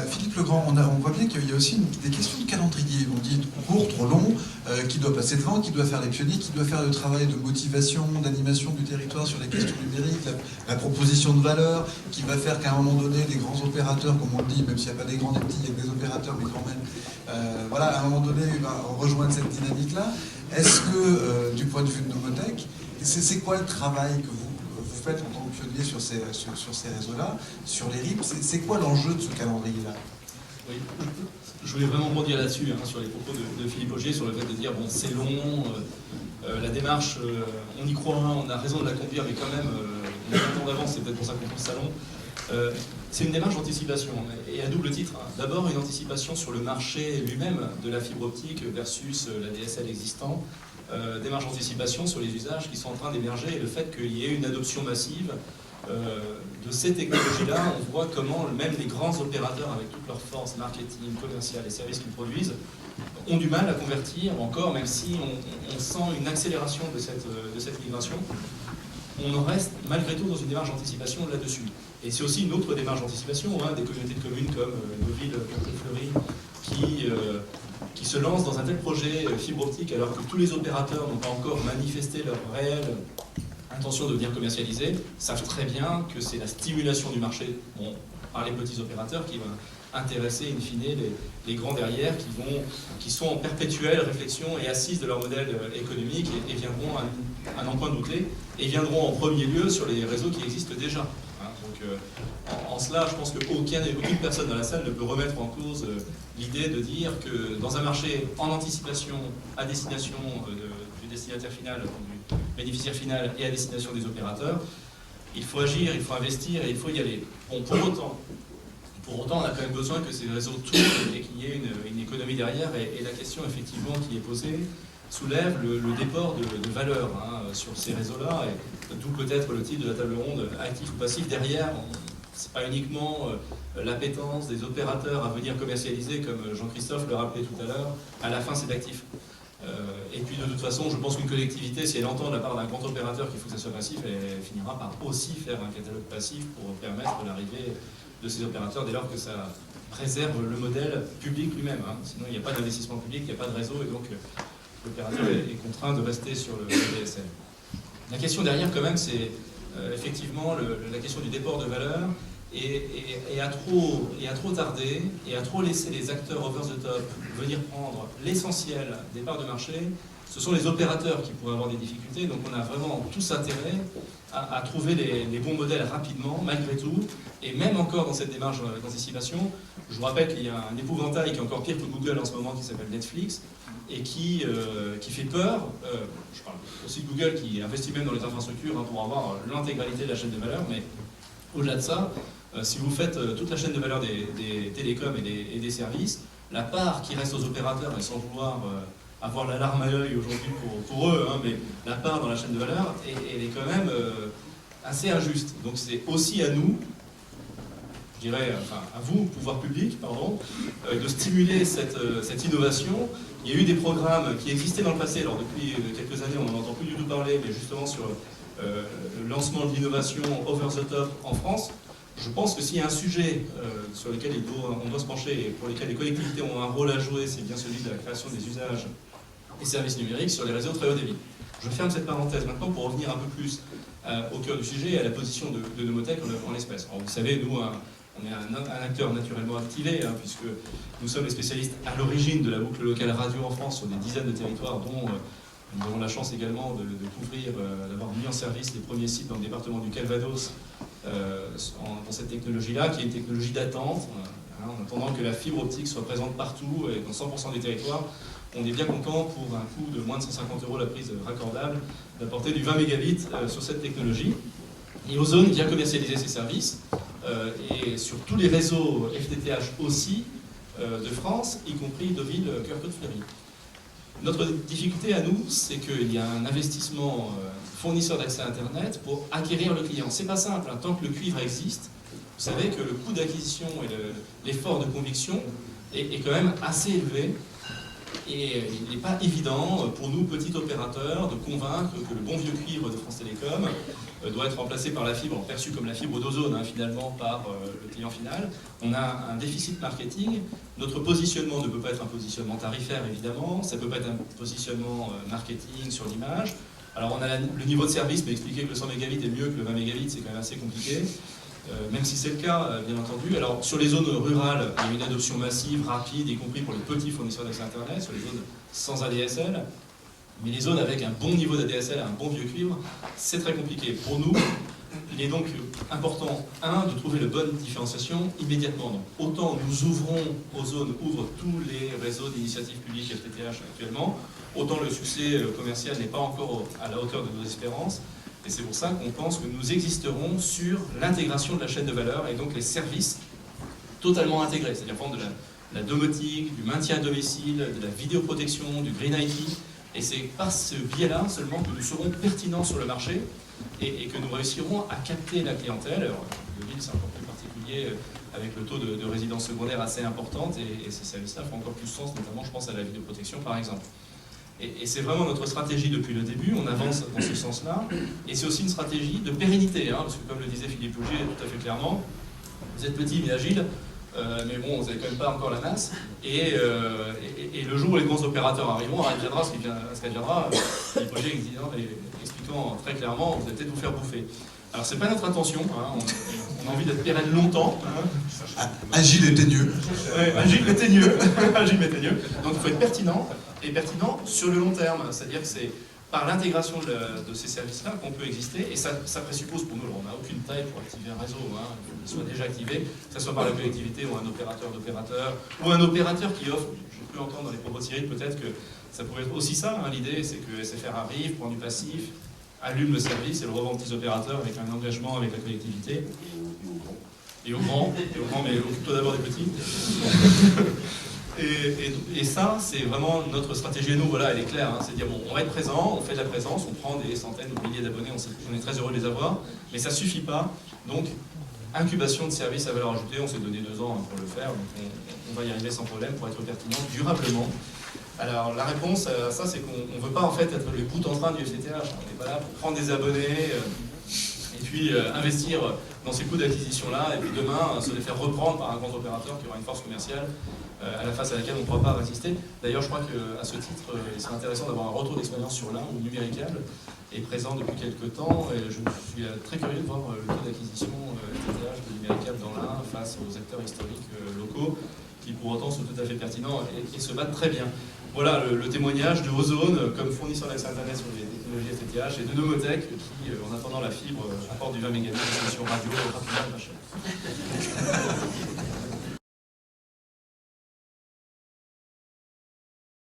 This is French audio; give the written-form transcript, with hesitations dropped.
Philippe Legrand, on voit bien qu'il y a aussi des questions de calendrier. On dit court, trop long, qui doit passer devant, qui doit faire les pionniers, qui doit faire le travail de motivation, d'animation du territoire sur les questions numériques, la proposition de valeur, qui va faire qu'à un moment donné, les grands opérateurs, comme on le dit, même s'il n'y a pas des grands, des petits, il y a des opérateurs, mais quand même, voilà, à un moment donné, il va rejoindre cette dynamique-là. Est-ce que, du point de vue de Nomotech, c'est quoi le travail que vous faites en tant que pionnier sur ces réseaux-là, sur les RIP, c'est quoi l'enjeu de ce calendrier-là? Oui, je voulais vraiment rebondir là-dessus, sur les propos de Philippe Augier, sur le fait de dire, bon, c'est long, la démarche, on y croit, on a raison de la conduire, mais quand même, on a un temps d'avance, c'est peut-être pour ça qu'on trouve ça long. C'est une démarche d'anticipation, et à double titre. D'abord, une anticipation sur le marché lui-même de la fibre optique versus la DSL existant, démarche d'anticipation sur les usages qui sont en train d'émerger, et le fait qu'il y ait une adoption massive de ces technologies-là. On voit comment même les grands opérateurs, avec toute leur force marketing, commerciale et services qu'ils produisent, ont du mal à convertir encore, même si on sent une accélération de cette migration. On en reste malgré tout dans une démarche d'anticipation là-dessus. Et c'est aussi une autre démarche d'anticipation, des communautés de communes comme Deauville, Carrefour-Fleury, qui se lancent dans un tel projet fibre optique alors que tous les opérateurs n'ont pas encore manifesté leur réelle intention de venir commercialiser, savent très bien que c'est la stimulation du marché par les petits opérateurs qui va intéresser in fine les grands derrière qui sont en perpétuelle réflexion et assises de leur modèle économique et viendront à n'en point douter et viendront en premier lieu sur les réseaux qui existent déjà. Donc en cela, je pense qu'aucune personne dans la salle ne peut remettre en cause l'idée de dire que dans un marché en anticipation à destination du destinataire final, du bénéficiaire final et à destination des opérateurs, il faut agir, il faut investir et il faut y aller. Bon, pour autant, on a quand même besoin que ces réseaux tournent et qu'il y ait une économie derrière. Et la question, effectivement, qui est posée soulève le déport de valeur sur ces réseaux-là, et d'où peut-être le titre de la table ronde, actif ou passif. Derrière, ce n'est pas uniquement l'appétence des opérateurs à venir commercialiser, comme Jean-Christophe le rappelait tout à l'heure, à la fin, c'est actif. Et puis de toute façon, je pense qu'une collectivité, si elle entend de la part d'un grand opérateur qu'il faut que ça soit passif, elle finira par aussi faire un catalogue passif pour permettre l'arrivée de ces opérateurs dès lors que ça préserve le modèle public lui-même. Sinon, il n'y a pas d'investissement public, il n'y a pas de réseau, et donc l'opérateur est contraint de rester sur le DSL. La question derrière, quand même, c'est effectivement la question du déport de valeur, et à trop tarder, et à trop laisser les acteurs over the top venir prendre l'essentiel des parts de marché. Ce sont les opérateurs qui pourraient avoir des difficultés, donc on a vraiment tous intérêt à trouver les bons modèles rapidement, malgré tout, et même encore dans cette démarche d'anticipation. Je vous rappelle qu'il y a un épouvantail qui est encore pire que Google en ce moment, qui s'appelle Netflix, et qui fait peur. Je parle aussi de Google qui investit même dans les infrastructures pour avoir l'intégralité de la chaîne de valeur, mais au-delà de ça, si vous faites toute la chaîne de valeur des télécoms et des services, la part qui reste aux opérateurs, et sans vouloir avoir l'alarme à l'œil aujourd'hui pour eux, mais la part dans la chaîne de valeur, elle est quand même assez injuste. Donc c'est aussi à nous, je dirais, à vous, pouvoir public, de stimuler cette innovation. Il y a eu des programmes qui existaient dans le passé, alors depuis quelques années on n'en entend plus du tout parler, mais justement sur le lancement de l'innovation over the top en France. Je pense que s'il y a un sujet sur lequel on doit se pencher et pour lequel les collectivités ont un rôle à jouer, c'est bien celui de la création des usages et services numériques sur les réseaux très haut débit. Je ferme cette parenthèse maintenant pour revenir un peu plus au cœur du sujet et à la position de Nomotech en l'espèce. Vous savez, nous, on est un acteur naturellement activé, puisque nous sommes les spécialistes à l'origine de la boucle locale radio en France sur des dizaines de territoires, dont nous avons la chance également de couvrir, d'avoir mis en service les premiers sites dans le département du Calvados dans cette technologie-là, qui est une technologie d'attente, en attendant que la fibre optique soit présente partout et dans 100% des territoires. On est bien content, pour un coût de moins de 150 € la prise raccordable, d'apporter du 20 mégabits sur cette technologie. Et Ozone vient commercialiser ses services, et sur tous les réseaux FTTH aussi de France, y compris Deauville, Carrefour-Fleury. Notre difficulté à nous, c'est qu'il y a un investissement fournisseur d'accès à Internet pour acquérir le client. C'est pas simple, tant que le cuivre existe, vous savez que le coût d'acquisition et l'effort de conviction est quand même assez élevé. Et il n'est pas évident pour nous, petits opérateurs, de convaincre que le bon vieux cuivre de France Télécom doit être remplacé par la fibre, perçue comme la fibre d'Ozone, finalement, par le client final. On a un déficit marketing. Notre positionnement ne peut pas être un positionnement tarifaire, évidemment. Ça ne peut pas être un positionnement marketing sur l'image. Alors on a le niveau de service, mais expliquer que le 100 mégabits est mieux que le 20 mégabits, c'est quand même assez compliqué. Même si c'est le cas, bien entendu. Alors, sur les zones rurales, il y a une adoption massive, rapide, y compris pour les petits fournisseurs d'accès Internet, sur les zones sans ADSL. Mais les zones avec un bon niveau d'ADSL, un bon vieux cuivre, c'est très compliqué. Pour nous, il est donc important, de trouver la bonne différenciation immédiatement. Donc, autant nous ouvrons aux zones, ouvrent tous les réseaux d'initiatives publiques FTTH actuellement, autant le succès commercial n'est pas encore à la hauteur de nos espérances. Et c'est pour ça qu'on pense que nous existerons sur l'intégration de la chaîne de valeur et donc les services totalement intégrés, c'est-à-dire prendre de la domotique, du maintien à domicile, de la vidéoprotection, du Green IT. Et c'est par ce biais-là seulement que nous serons pertinents sur le marché et que nous réussirons à capter la clientèle. Alors, le ville, c'est encore plus particulier avec le taux de résidence secondaire assez importante et ces services-là font encore plus sens, notamment je pense à la vidéoprotection par exemple. Et c'est vraiment notre stratégie depuis le début, on avance dans ce sens-là, et c'est aussi une stratégie de pérennité, parce que comme le disait Philippe Augier tout à fait clairement, vous êtes petit mais agile, mais bon, vous n'avez quand même pas encore la masse, et le jour où les grands opérateurs arriveront, viendra ce qu'adviendra, Philippe Augier expliquant très clairement, vous allez peut-être vous faire bouffer. Alors c'est pas notre intention, on a envie d'être pérenne longtemps. Agile et teigneux. Ouais, agile mais teigneux. Agile mais teigneux. Donc il faut être pertinent, et pertinent sur le long terme. C'est-à-dire que c'est par l'intégration de ces services-là qu'on peut exister, et ça présuppose pour nous, alors on n'a aucune taille pour activer un réseau, il faut qu'il soit déjà activé, que ce soit par la collectivité ou un opérateur d'opérateur, ou un opérateur qui offre, je peux entendre dans les propos de Cyril peut-être que ça pourrait être aussi ça, l'idée c'est que SFR arrive, prend du passif, allume le service et le revend aux petits opérateurs avec un engagement avec la collectivité. Et au grand, mais occupe-toi d'abord des petits. Et ça, c'est vraiment notre stratégie. Nous, voilà, elle est claire. C'est dire, bon, on va être présent, on fait de la présence, on prend des centaines ou des milliers d'abonnés, on est très heureux de les avoir, mais ça ne suffit pas. Donc, incubation de services à valeur ajoutée, on s'est donné 2 ans pour le faire, donc on va y arriver sans problème pour être pertinent durablement. Alors la réponse à ça, c'est qu'on ne veut pas en fait être le bout en train du FTTH. On n'est pas là pour prendre des abonnés et puis investir dans ces coûts d'acquisition-là et puis demain se les faire reprendre par un grand opérateur qui aura une force commerciale à la face à laquelle on ne pourra pas résister. D'ailleurs, je crois qu'à ce titre, il serait intéressant d'avoir un retour d'expérience sur l'un où Numéricable est présent depuis quelques temps et je suis très curieux de voir le taux d'acquisition FTTH de Numéricable dans l'un face aux acteurs historiques locaux qui pour autant sont tout à fait pertinents et se battent très bien. Voilà le témoignage de Ozone comme fournisseur d'accès Internet sur les technologies FTTH et de Nomotech qui, en attendant la fibre, apporte du 20 mégabits de solution radio rapidement et pas cher.